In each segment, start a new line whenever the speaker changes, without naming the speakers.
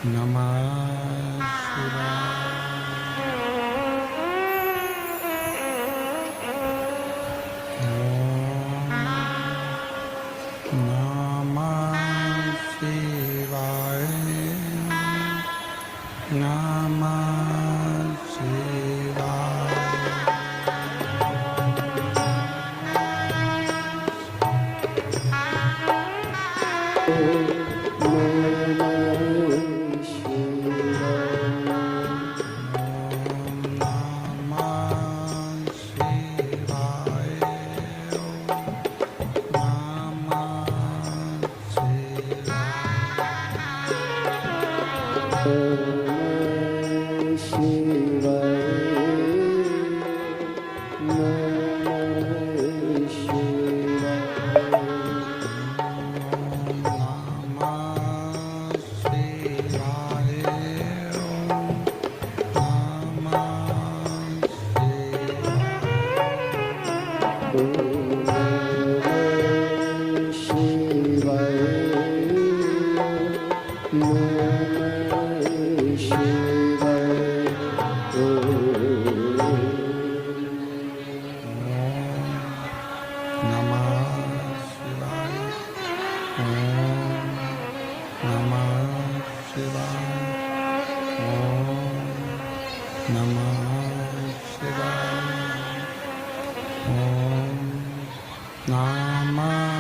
नमः शिवाय। नमः शिवाय।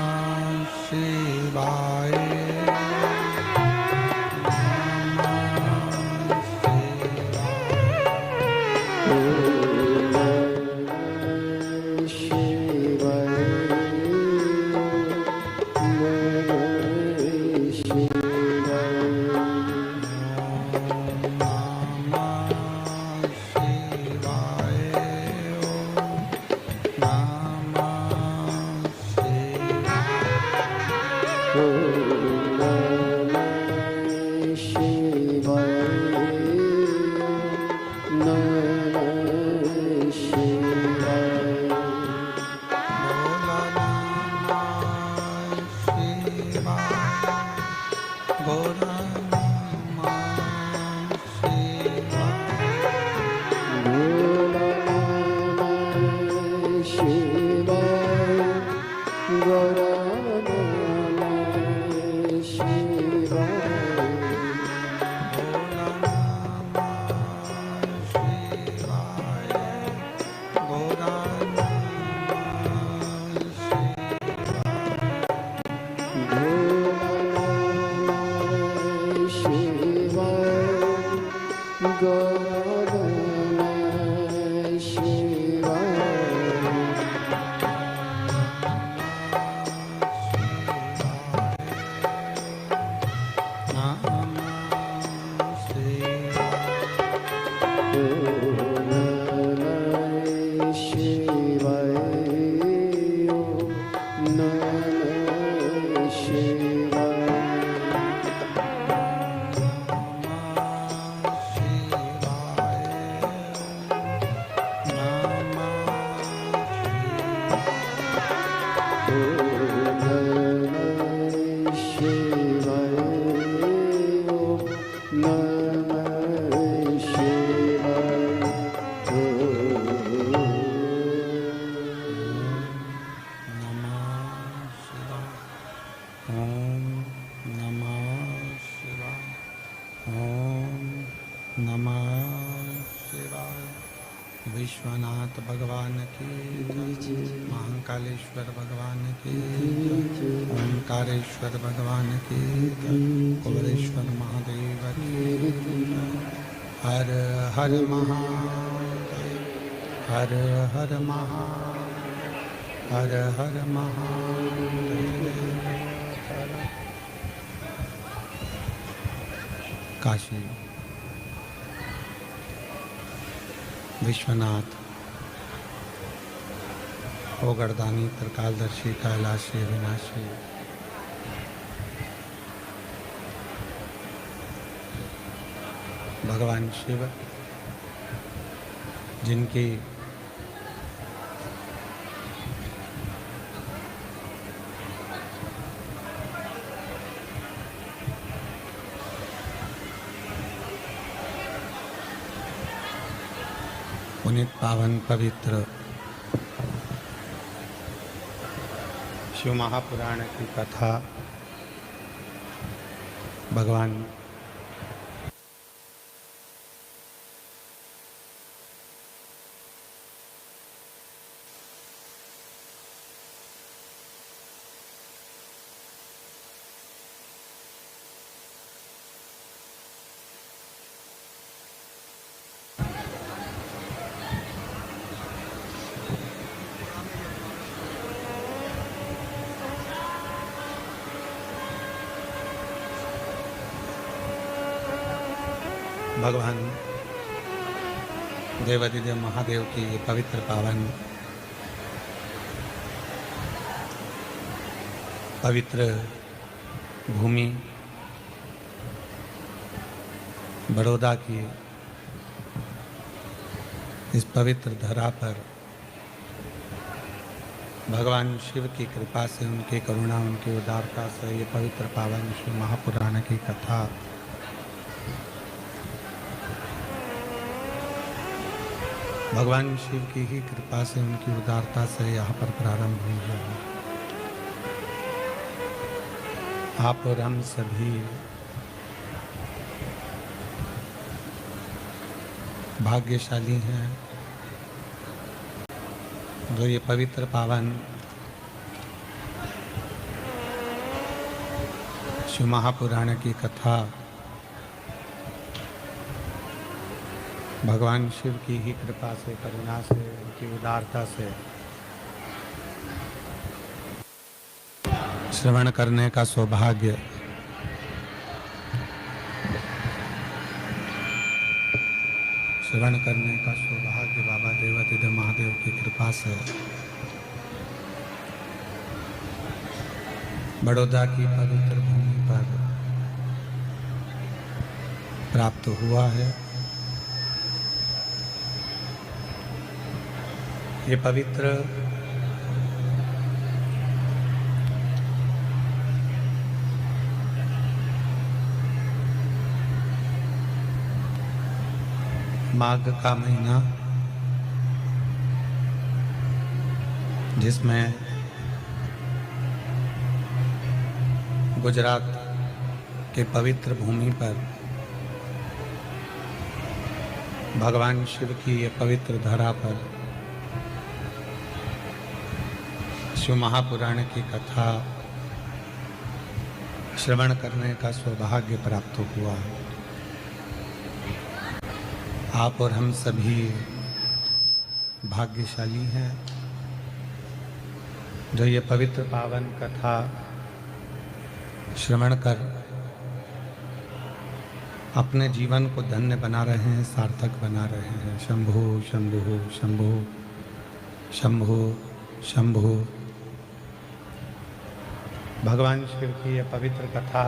नमः शिवाय। विश्वनाथ भगवान की, महाकालेश्वर भगवान की, ओंकारेश्वर भगवान की, कुबेरेश्वर महादेव की। हर हर महादेव, हर हर महादेव, हर हर महादेव। काशी विश्वनाथ ओगरदानी त्रिकालदर्शी कैलाशी अविनाशी भगवान शिव, जिनकी पुनीत पावन पवित्र शिव महापुराण की कथा भगवान भगवान देवादिदेव महादेव की ये पवित्र पावन पवित्र भूमि बड़ौदा की इस पवित्र धरा पर भगवान शिव की कृपा से, उनकी करुणा, उनकी उदारता से ये पवित्र पावन शिव महापुराण की कथा भगवान शिव की ही कृपा से, उनकी उदारता से यहाँ पर प्रारंभ हुई है। आप और हम सभी भाग्यशाली हैं जो ये पवित्र पावन शिव महापुराण की कथा भगवान शिव की ही कृपा से, करुणा से, उनकी उदारता से श्रवण करने का सौभाग्य बाबा देवादिदेव महादेव की कृपा से बड़ौदा की पवित्र भूमि पर प्राप्त हुआ है। ये पवित्र माघ का महीना, जिसमें गुजरात के पवित्र भूमि पर भगवान शिव की ये पवित्र धरा पर शिव महापुराण की कथा श्रवण करने का सौभाग्य प्राप्त हुआ है। आप और हम सभी भाग्यशाली हैं जो ये पवित्र पावन कथा श्रवण कर अपने जीवन को धन्य बना रहे हैं, सार्थक बना रहे हैं। शंभो शंभो शंभो शंभो शंभो। भगवान शिव की यह पवित्र कथा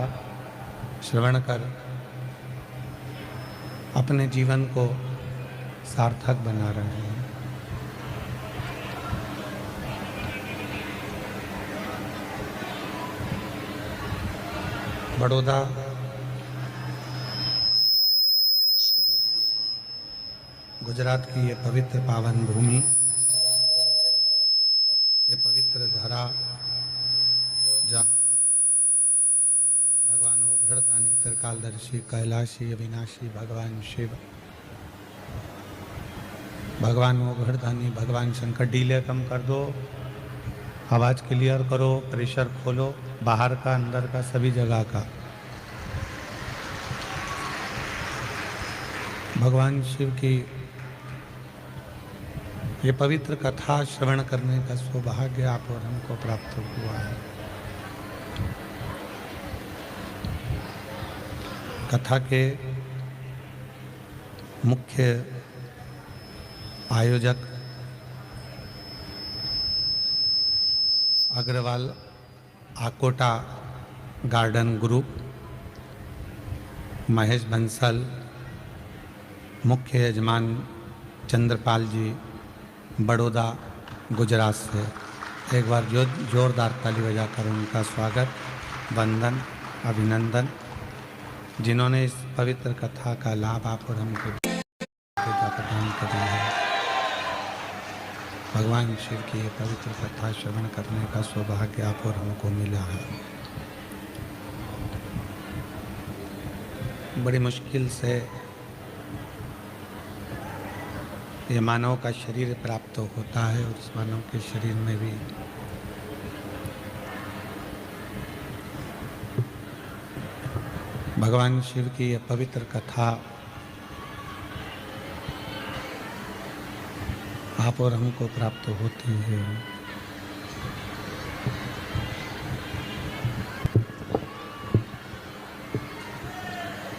श्रवण कर अपने जीवन को सार्थक बना रहे हैं। बड़ौदा गुजरात की ये पवित्र पावन भूमि, ये पवित्र धरा, जहाँ भगवान ओघड़दानी, त्रिकालदर्शी, कैलाशी, अविनाशी भगवान शिव, भगवान ओघड़दानी, भगवान शंकर। डीले कम कर दो, आवाज़ क्लियर करो, प्रेशर खोलो, बाहर का, अंदर का, सभी जगह का। भगवान शिव की ये पवित्र कथा श्रवण करने का सौभाग्य आप और हमको प्राप्त हुआ है। कथा के मुख्य आयोजक अग्रवाल आकोटा गार्डन ग्रुप, महेश बंसल, मुख्य यजमान चंद्रपाल जी, बड़ौदा गुजरात से। एक बार जोरदार ताली बजाकर उनका स्वागत, वंदन, अभिनंदन, जिन्होंने इस पवित्र कथा का लाभ आप और हमको प्रदान किया है। भगवान शिव की ये पवित्र कथा श्रवण करने का सौभाग्य आप और हमको मिला है। बड़ी मुश्किल से ये मानव का शरीर प्राप्त होता है और उस मानव के शरीर में भी भगवान शिव की ये पवित्र कथा आप और हमको प्राप्त होती है।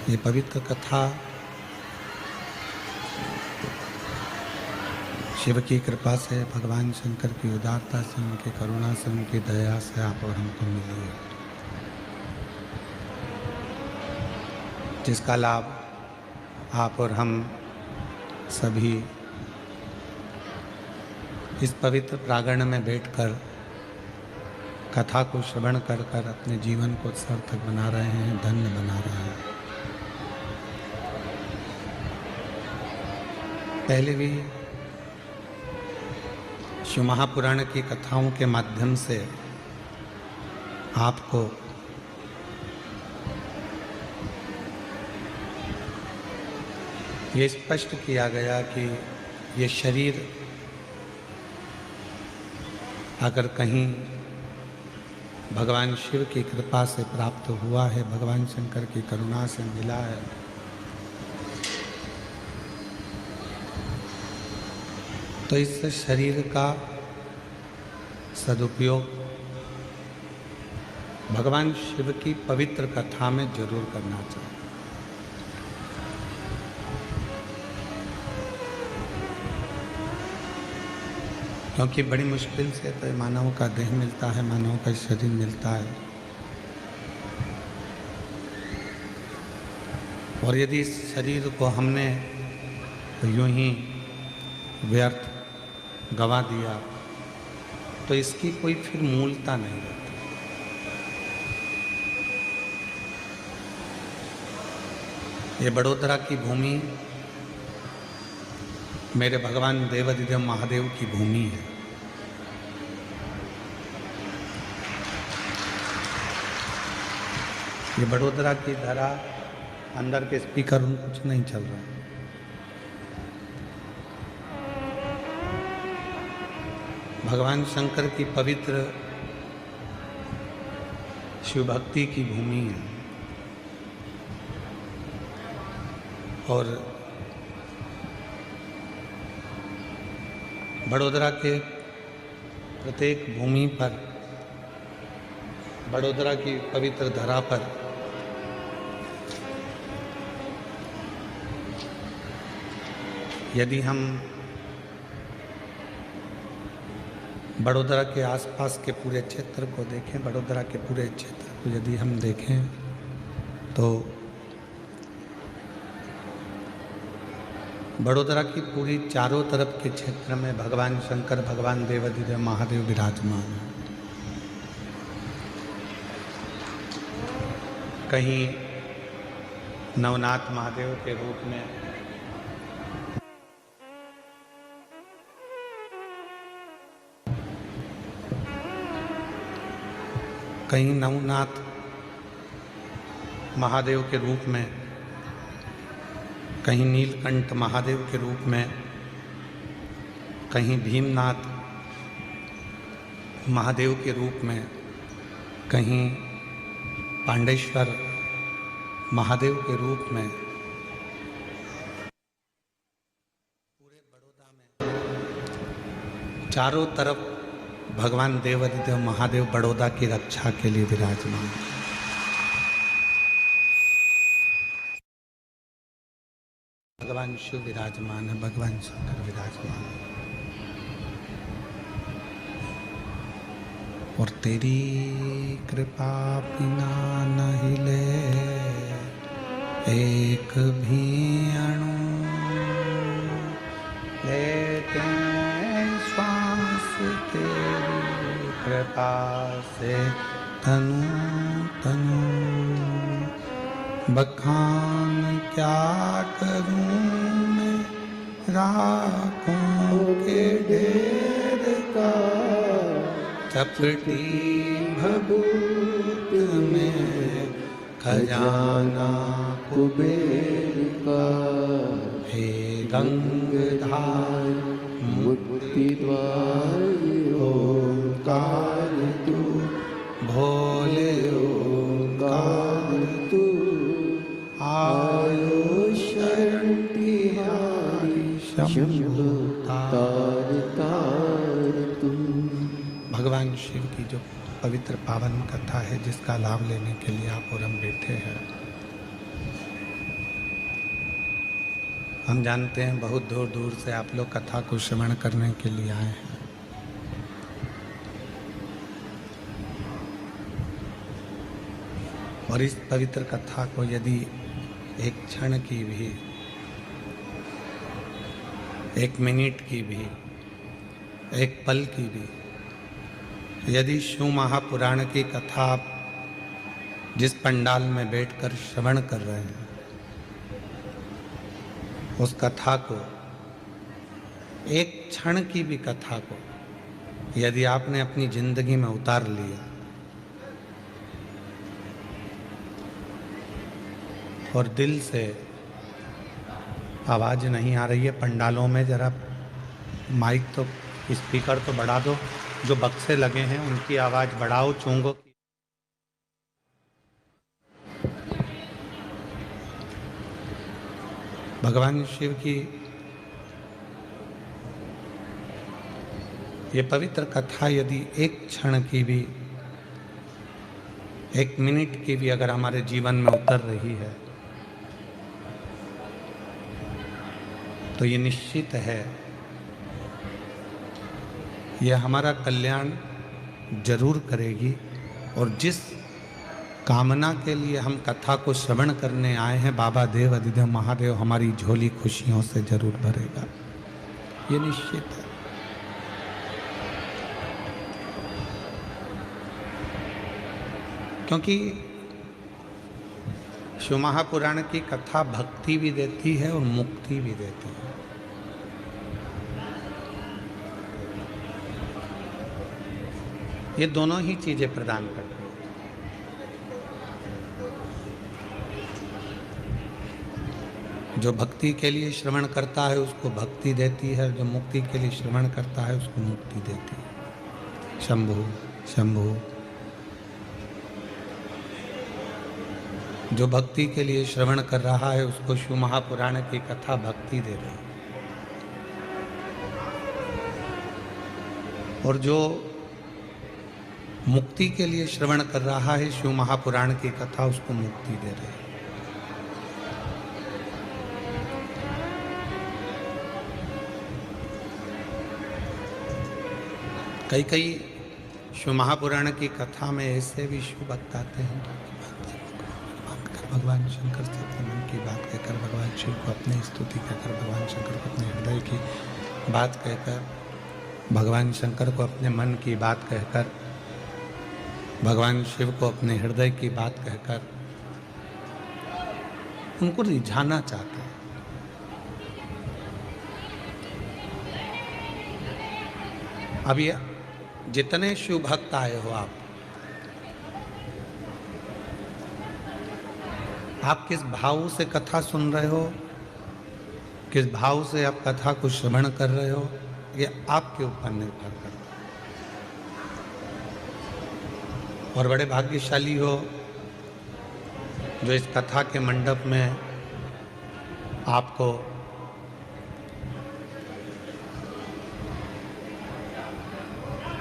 ये पवित्र कथा शिव की कृपा से, भगवान शंकर की उदारता से, उनकी करुणा से, उनकी दया से आप और हमको मिली है, जिसका लाभ आप और हम सभी इस पवित्र प्रांगण में बैठकर कथा को श्रवण कर कर अपने जीवन को सार्थक बना रहे हैं, धन्य बना रहे हैं। पहले भी शिव महापुराण की कथाओं के माध्यम से आपको ये स्पष्ट किया गया कि ये शरीर अगर कहीं भगवान शिव की कृपा से प्राप्त हुआ है, भगवान शंकर की करुणा से मिला है, तो इस शरीर का सदुपयोग भगवान शिव की पवित्र कथा में जरूर करना चाहिए। क्योंकि बड़ी मुश्किल से तो मानव का देह मिलता है, मानव का शरीर मिलता है, और यदि इस शरीर को हमने यूं ही व्यर्थ गंवा दिया तो इसकी कोई फिर मूलता नहीं रहती। ये बड़ोदरा की भूमि मेरे भगवान देवाधिदेव महादेव की भूमि है। ये बड़ोदरा की धरा, अंदर के स्पीकर उन कुछ नहीं चल रहा है। भगवान शंकर की पवित्र शिव भक्ति की भूमि है और बड़ोदरा के प्रत्येक भूमि पर, बड़ोदरा की पवित्र धरा पर यदि हम बड़ोदरा के आसपास के पूरे क्षेत्र को देखें, बड़ोदरा के पूरे क्षेत्र को यदि हम देखें तो बड़ोदरा की पूरी चारों तरफ के क्षेत्र में भगवान शंकर, भगवान देवाधिदेव महादेव विराजमान हैं। कहीं नवनाथ महादेव के रूप में, कहीं नवनाथ महादेव के रूप में, कहीं नीलकंठ महादेव के रूप में, कहीं भीमनाथ महादेव के रूप में, कहीं पांडेश्वर महादेव के रूप में, पूरे बड़ौदा में चारों तरफ भगवान देवाधिदेव महादेव बड़ौदा की रक्षा के लिए विराजमान। भगवान शिव विराजमान है, भगवान शंकर विराजमान है। और तेरी कृपा बिना न हिले एक भी अणु, लेते श्वास तेरी कृपा से तनु तनु। बखान क्या करूं मैं राखों के ढेर, चपटी भभूत में खजाना
कुबेर का,
हे गंगधार
मुक्ति द्वार ओंकार तू,
भोले
ओंकार तू, आयो शरण तिहारी शंभु तार तार तू।
भगवान शिव की जो पवित्र पावन कथा है, जिसका लाभ लेने के लिए आप और हम बैठे हैं, हम जानते हैं बहुत दूर दूर से आप लोग कथा को श्रवण करने के लिए आए हैं। और इस पवित्र कथा को यदि एक क्षण की भी, एक मिनट की भी, एक पल की भी, यदि शिव महापुराण की कथा आप जिस पंडाल में बैठकर श्रवण कर रहे हैं, उस कथा को, एक क्षण की भी कथा को यदि आपने अपनी जिंदगी में उतार लिया और दिल से, आवाज नहीं आ रही है पंडालों में, जरा माइक तो, स्पीकर तो बढ़ा दो, जो बक्से लगे हैं उनकी आवाज बढ़ाओ, चूंगो की। भगवान शिव की ये पवित्र कथा यदि एक क्षण की भी, एक मिनट की भी अगर हमारे जीवन में उतर रही है, तो ये निश्चित है, यह हमारा कल्याण जरूर करेगी। और जिस कामना के लिए हम कथा को श्रवण करने आए हैं, बाबा देव अधिदेव महादेव हमारी झोली खुशियों से जरूर भरेगा, ये निश्चित है। क्योंकि शिव महापुराण की कथा भक्ति भी देती है और मुक्ति भी देती है। ये दोनों ही चीजें प्रदान करती है। जो भक्ति के लिए श्रवण करता है उसको भक्ति देती है, जो मुक्ति के लिए श्रवण करता है उसको मुक्ति देती है। शंभु शंभु। जो भक्ति के लिए श्रवण कर रहा है उसको शिव महापुराण की कथा भक्ति दे रही है, और जो मुक्ति के लिए श्रवण कर रहा है शिव महापुराण की कथा उसको मुक्ति दे रही है। कई कई शिव महापुराण की कथा में ऐसे भी शिव भक्त आते हैं, भगवान शंकर से अपने मन की बात कहकर, भगवान शिव को अपनी स्तुति कहकर, भगवान शंकर को अपने हृदय की बात कहकर, भगवान शंकर को अपने मन की बात कहकर, भगवान शिव को अपने हृदय की बात कहकर उनको रिझाना चाहते हैं। अब ये जितने शिव भक्त आए हो, आप किस भाव से कथा सुन रहे हो, किस भाव से आप कथा को श्रवण कर रहे हो, ये आपके ऊपर निर्भर करता है। और बड़े भाग्यशाली हो जो इस कथा के मंडप में आपको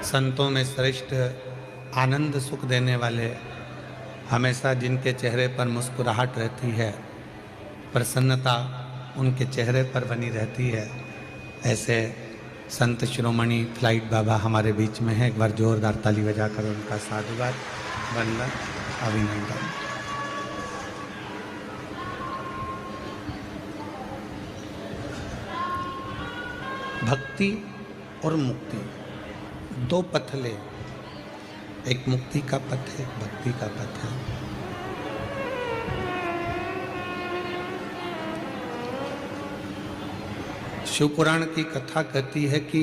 संतों में श्रेष्ठ आनंद सुख देने वाले, हमेशा जिनके चेहरे पर मुस्कुराहट रहती है, प्रसन्नता उनके चेहरे पर बनी रहती है, ऐसे संत शिरोमणि फ्लाइट बाबा हमारे बीच में है। एक बार जोरदार ताली बजाकर उनका साधुवाद, वंदन, अभिनंदन। भक्ति और मुक्ति दो पथले, एक मुक्ति का पथ है, एक भक्ति का पथ है। शिव पुराण की कथा कहती है कि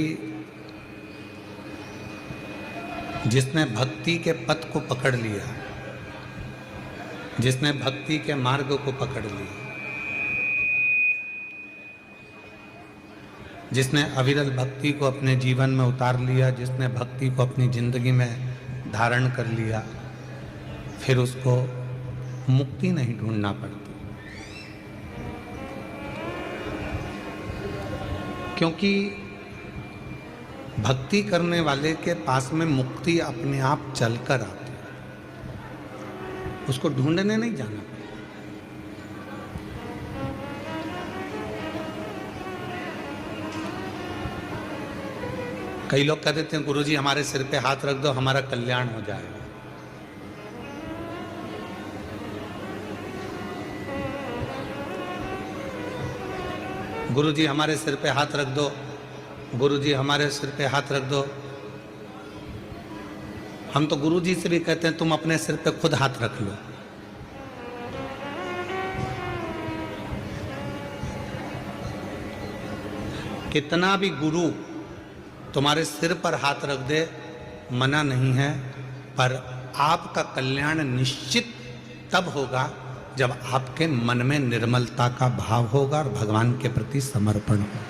जिसने भक्ति के पथ को पकड़ लिया, जिसने भक्ति के मार्ग को पकड़ लिया, जिसने अविरल भक्ति को अपने जीवन में उतार लिया, जिसने भक्ति को अपनी जिंदगी में धारण कर लिया, फिर उसको मुक्ति नहीं ढूंढना पड़ती। क्योंकि भक्ति करने वाले के पास में मुक्ति अपने आप चलकर आती है, उसको ढूंढने नहीं जाना पड़ता। कई लोग कह देते हैं गुरुजी हमारे सिर पे हाथ रख दो, हमारा कल्याण हो जाएगा। गुरुजी हमारे सिर पे हाथ रख दो, गुरुजी हमारे सिर पे हाथ रख दो। हम तो गुरुजी से भी कहते हैं तुम अपने सिर पे खुद हाथ रख लो। कितना भी गुरु तुम्हारे सिर पर हाथ रख दे, मना नहीं है, पर आपका कल्याण निश्चित तब होगा जब आपके मन में निर्मलता का भाव होगा और भगवान के प्रति समर्पण होगा।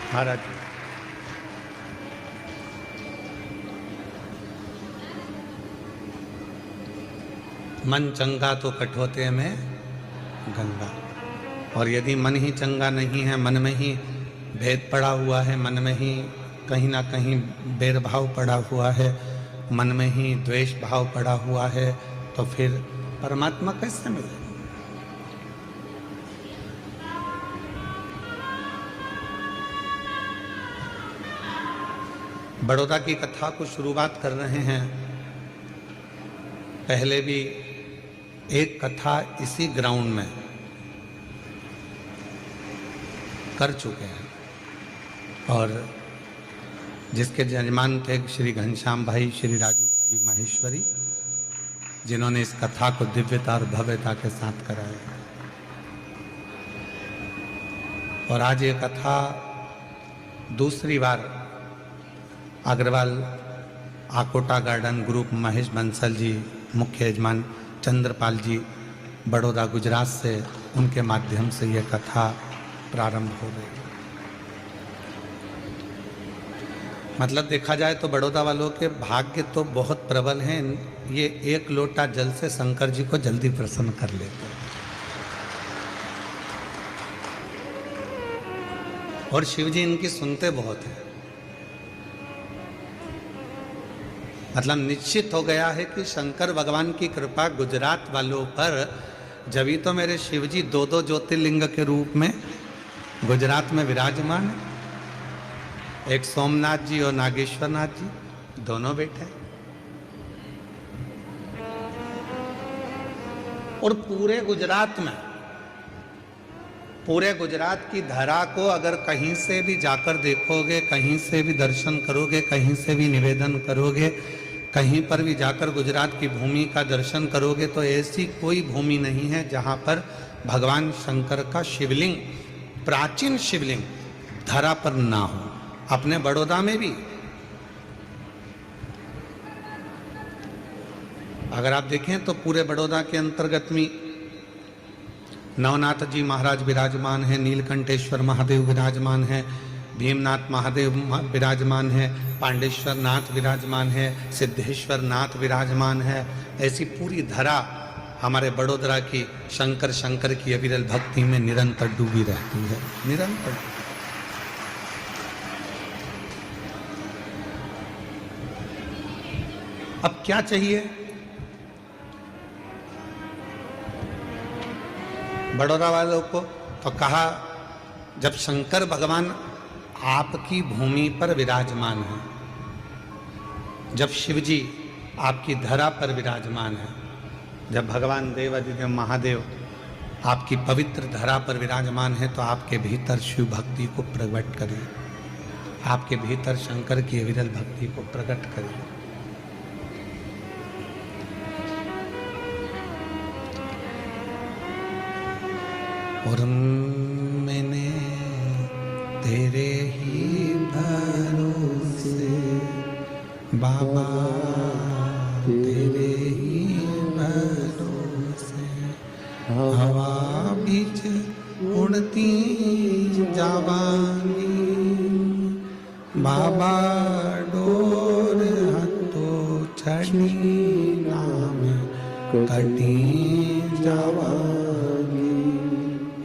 महाराज मन चंगा तो कठोते में गंगा, और यदि मन ही चंगा नहीं है, मन में ही भेद पड़ा हुआ है, मन में ही कहीं ना कहीं भेदभाव पड़ा हुआ है, मन में ही द्वेष भाव पड़ा हुआ है, तो फिर परमात्मा कैसे मिलेगा? बड़ौदा की कथा को शुरुआत कर रहे हैं। पहले भी एक कथा इसी ग्राउंड में कर चुके हैं, और जिसके यजमान थे श्री घनश्याम भाई, श्री राजू भाई माहेश्वरी, जिन्होंने इस कथा को दिव्यता और भव्यता के साथ कराया। और आज ये कथा दूसरी बार अग्रवाल आकोटा गार्डन ग्रुप महेश बंसल जी, मुख्य यजमान चंद्रपाल जी, बड़ौदा गुजरात से, उनके माध्यम से ये कथा प्रारंभ हो गई। मतलब देखा जाए तो बड़ौदा वालों के भाग्य तो बहुत प्रबल हैं, ये एक लोटा जल से शंकर जी को जल्दी प्रसन्न कर लेते हैं। और शिव जी इनकी सुनते बहुत हैं। मतलब निश्चित हो गया है कि शंकर भगवान की कृपा गुजरात वालों पर, जभी तो मेरे शिव जी दो दो ज्योतिर्लिंग के रूप में गुजरात में विराजमान है। एक सोमनाथ जी और नागेश्वर नाथ जी दोनों बैठे, और पूरे गुजरात में, पूरे गुजरात की धरा को अगर कहीं से भी जाकर देखोगे, कहीं से भी दर्शन करोगे, कहीं से भी निवेदन करोगे, कहीं पर भी जाकर गुजरात की भूमि का दर्शन करोगे, तो ऐसी कोई भूमि नहीं है जहां पर भगवान शंकर का शिवलिंग, प्राचीन शिवलिंग धरा पर ना हो। अपने बड़ौदा में भी अगर आप देखें तो पूरे बड़ौदा के अंतर्गत में नवनाथ जी महाराज विराजमान हैं, नीलकंठेश्वर महादेव विराजमान हैं, भीमनाथ महादेव विराजमान है, पांडेश्वर नाथ विराजमान है, सिद्धेश्वर नाथ विराजमान है। ऐसी पूरी धरा हमारे बड़ोदरा की शंकर शंकर की अविरल भक्ति में निरंतर डूबी रहती है, निरंतर। अब क्या चाहिए? बड़ौदा वालों को तो कहा, जब शंकर भगवान आपकी भूमि पर विराजमान है, जब शिवजी आपकी धरा पर विराजमान है, जब भगवान देवादिदेव महादेव आपकी पवित्र धरा पर विराजमान है, तो आपके भीतर शिव भक्ति को प्रकट करिए, आपके भीतर शंकर की अविरल भक्ति को प्रकट करिए। और मैंने तेरे ही भरोसे बाबा तेरे ही भरोसे हवा बीच उड़ती जावांगी, बाबा डोर हथो छड़ी नाम कटी जावांगी,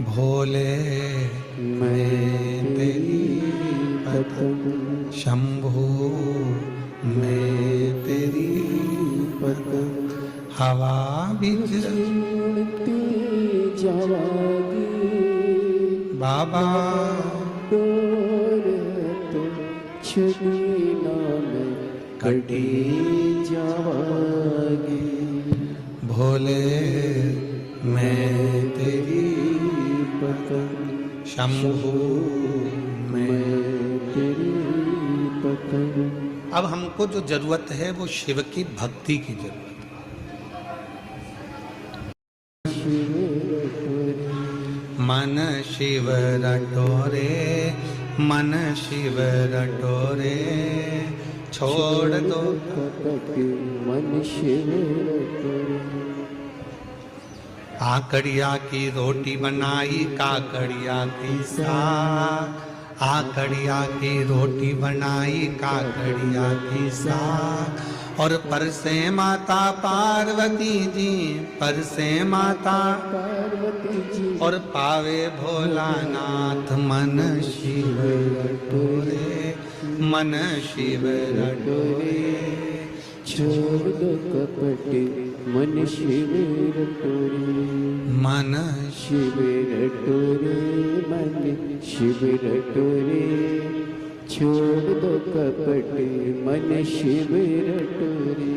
भोले मैं तेरी पतंग, शंभू मैं तेरी पतंग, हवा बीच
उड़ती जावांगी,
बाबा
डोर तो छड़ी नाम कटी जावांगी,
भोले मैं तेरी
पतंग,
शंभू मैं।
तेरी पतंग।
अब हमको जो जरूरत है वो शिव की भक्ति की जरूरत है। मन शिव रटोरे, मन शिव रटोरे, छोड़ दो
कपट मन शिव रटोरे,
आकड़िया की रोटी बनाई काकड़िया की साग, आकड़िया की रोटी बनाई काकड़िया की साग, और परसे माता पार्वती जी, परसे माता
पार्वती जी,
और पावे भोलानाथ मन शिव रटोरे, मन शिव रटोरे,
छोड़ दो कपट मन शिव रटोरे,
मन
शिव रटोरे, मन शिव रटोरे, छोड़ दो कपट मन शिव रटोरे।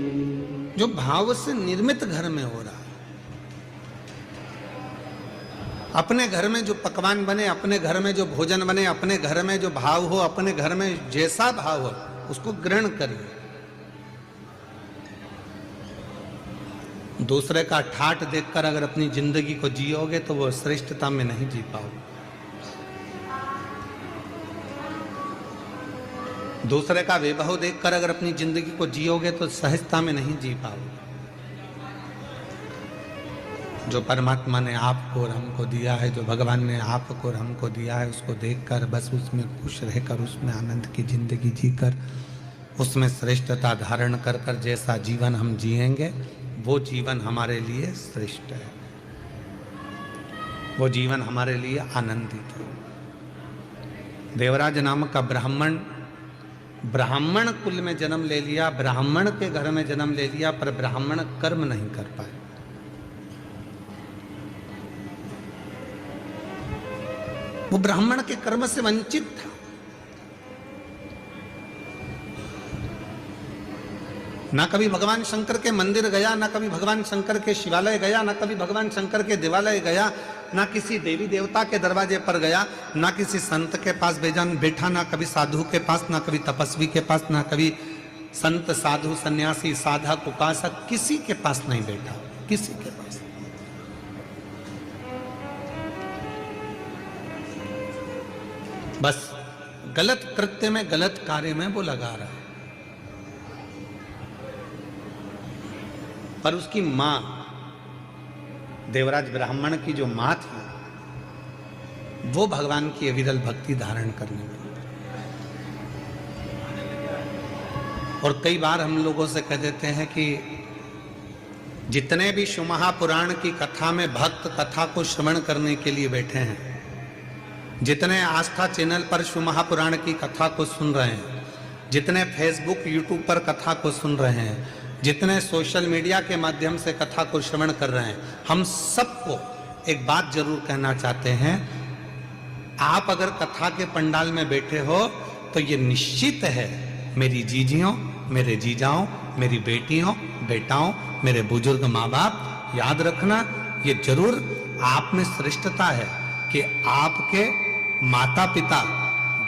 जो भाव से निर्मित घर में हो रहा है, अपने घर में जो पकवान बने, अपने घर में जो भोजन बने, अपने घर में जो भाव हो, अपने घर में जैसा भाव हो उसको ग्रहण करिए। दूसरे का ठाठ देखकर अगर अपनी जिंदगी को जियोगे तो वो श्रेष्ठता में नहीं जी पाओगे। दूसरे का वैभव देखकर अगर अपनी जिंदगी को जियोगे तो सहजता में नहीं जी पाओगे। जो परमात्मा ने आपको और हमको दिया है, जो भगवान ने आपको और हमको दिया है, उसको देखकर बस उसमें खुश रहकर, उसमें आनंद की जिंदगी जीकर, उसमें श्रेष्ठता धारण कर कर जैसा जीवन हम जिएंगे वो जीवन हमारे लिए श्रेष्ठ है, वो जीवन हमारे लिए आनंदित है। देवराज नामक का ब्राह्मण, ब्राह्मण कुल में जन्म ले लिया, ब्राह्मण के घर में जन्म ले लिया, पर ब्राह्मण कर्म नहीं कर पाए। वो ब्राह्मण के कर्म से वंचित था। ना कभी भगवान शंकर के मंदिर गया, ना कभी भगवान शंकर के शिवालय गया, ना कभी भगवान शंकर के देवालय गया, ना किसी देवी देवता के दरवाजे पर गया, ना किसी संत के पास बैठा, ना कभी साधु के पास, ना कभी तपस्वी के पास, ना कभी संत साधु सन्यासी साधक उपासक, किसी के पास नहीं बैठा, किसी के पास। बस गलत कृत्य में, गलत कार्य में वो लगा रहा है। पर उसकी मां, देवराज ब्राह्मण की जो मां थी, वो भगवान की अविरल भक्ति धारण करने लगी। और कई बार हम लोगों से कह देते हैं कि जितने भी शिव महापुराण की कथा में भक्त कथा को श्रवण करने के लिए बैठे हैं, जितने आस्था चैनल पर शिव महापुराण की कथा को सुन रहे हैं, जितने फेसबुक यूट्यूब पर कथा को सुन रहे हैं, जितने सोशल मीडिया के माध्यम से कथा को श्रवण कर रहे हैं, हम सबको एक बात जरूर कहना चाहते हैं। आप अगर कथा के पंडाल में बैठे हो तो ये निश्चित है, मेरी जीजियों, मेरे जीजाओं, मेरी बेटियों, बेटाओं, मेरे बुजुर्ग माँ बाप, याद रखना ये जरूर आप में श्रेष्ठता है कि आपके माता पिता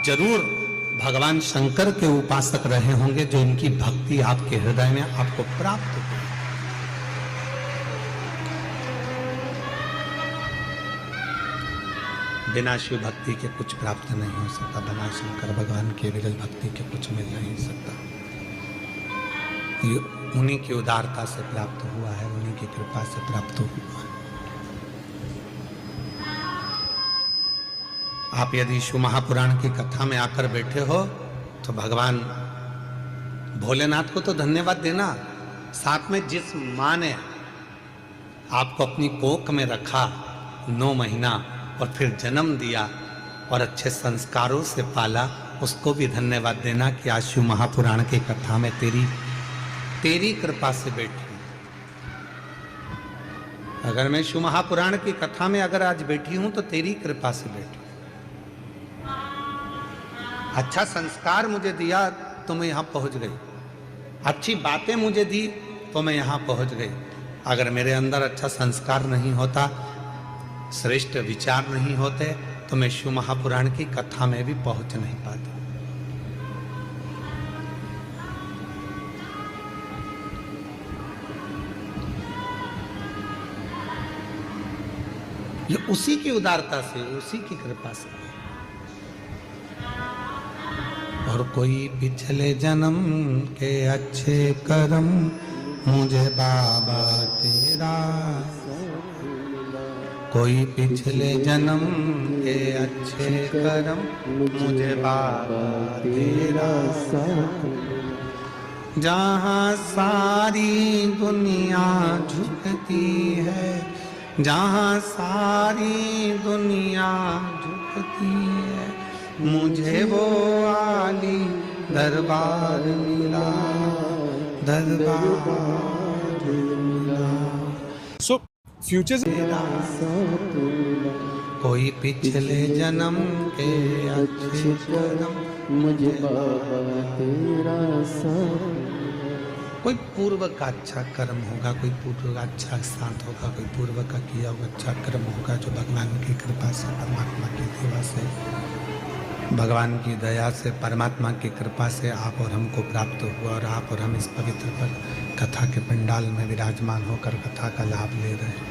जरूर भगवान शंकर के उपासक रहे होंगे, जो इनकी भक्ति आपके हृदय में आपको प्राप्त हो। बिना शिव भक्ति के कुछ प्राप्त नहीं हो सकता, बिना शंकर भगवान के विरल भक्ति के कुछ मिल नहीं सकता। ये उन्हीं की उदारता से प्राप्त हुआ है, उन्हीं की कृपा से प्राप्त हुआ है। आप यदि शिव महापुराण की कथा में आकर बैठे हो तो भगवान भोलेनाथ को तो धन्यवाद देना, साथ में जिस माँ ने आपको अपनी कोख में रखा 9 महीना और फिर जन्म दिया और अच्छे संस्कारों से पाला, उसको भी धन्यवाद देना कि आज शिव महापुराण की कथा में तेरी कृपा से बैठी। अगर मैं शिव महापुराण की कथा में अगर आज बैठी हूं तो तेरी कृपा से बैठी। अच्छा संस्कार मुझे दिया तो मैं यहां पहुंच गई, अच्छी बातें मुझे दी तो मैं यहां पहुंच गई। अगर मेरे अंदर अच्छा संस्कार नहीं होता, श्रेष्ठ विचार नहीं होते, तो मैं शिव महापुराण की कथा में भी पहुंच नहीं पाती। ये उसी की उदारता से, उसी की कृपा से। और कोई पिछले जन्म के अच्छे कर्म मुझे बाबा तेरा, कोई पिछले जन्म के अच्छे कर्म मुझे बाबा तेरा, जहाँ सारी दुनिया झुकती है, जहाँ सारी दुनिया झुकती है, मुझे वो आली दरबार मिला, दरबार मिला।
So futures
कोई पिछले जन्म के अच्छे कर्म
मुझे बाबा तेरा साथ,
कोई पूर्व का अच्छा कर्म होगा, कोई पूर्व का अच्छा साथ होगा, कोई पूर्व का किया हुआ अच्छा कर्म होगा जो भगवान की कृपा से, परमात्मा की सेवा से, भगवान की दया से, परमात्मा की कृपा से आप और हमको प्राप्त हुआ और आप और हम इस पवित्र पर कथा के पंडाल में विराजमान होकर कथा का लाभ ले रहे हैं।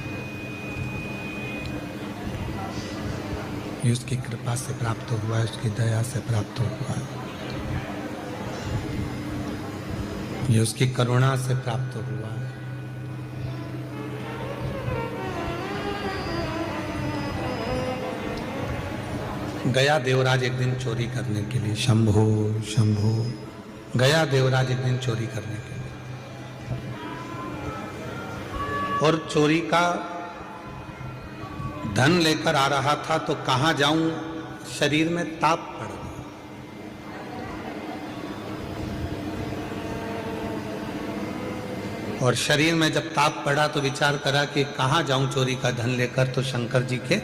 ये उसकी कृपा से प्राप्त हुआ है, उसकी दया से प्राप्त हुआ है, ये उसकी करुणा से प्राप्त हुआ है। गया देवराज एक दिन चोरी करने के लिए, शंभो शंभो, गया देवराज एक दिन चोरी करने के लिए, और चोरी का धन लेकर आ रहा था तो कहां जाऊं, शरीर में ताप पड़ गया। और शरीर में जब ताप पड़ा तो विचार करा कि कहां जाऊं चोरी का धन लेकर, तो शंकर जी के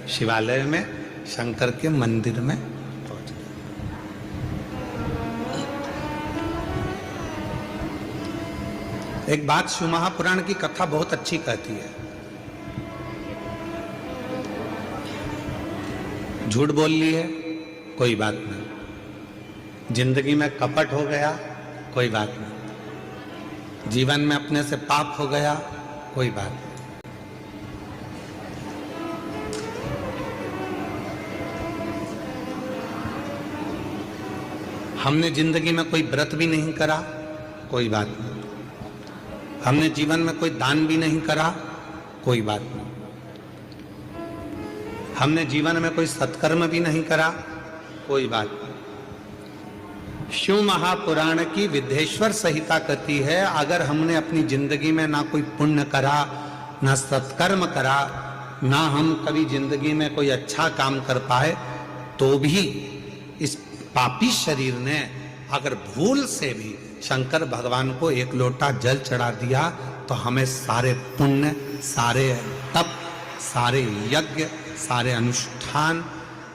शिवालय में, शंकर के मंदिर में पहुंच गया। एक बात शिव महापुराण की कथा बहुत अच्छी कहती है, झूठ बोल ली है कोई बात नहीं, जिंदगी में कपट हो गया कोई बात नहीं, जीवन में अपने से पाप हो गया कोई बात नहीं, हमने जिंदगी में कोई व्रत भी नहीं करा कोई बात नहीं, हमने जीवन में कोई दान भी नहीं करा कोई बात नहीं, हमने जीवन में कोई सत्कर्म भी नहीं करा कोई बात नहीं। शिव महापुराण की विद्धेश्वर संहिता कहती है, अगर हमने अपनी जिंदगी में ना कोई पुण्य करा, ना सत्कर्म करा, ना हम कभी जिंदगी में कोई अच्छा काम कर पाए, तो भी इस पापी शरीर ने अगर भूल से भी शंकर भगवान को एक लोटा जल चढ़ा दिया तो हमें सारे पुण्य, सारे तप, सारे यज्ञ, सारे अनुष्ठान,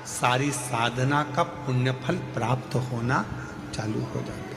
सारी साधना का पुण्य फल प्राप्त होना चालू हो जाता है।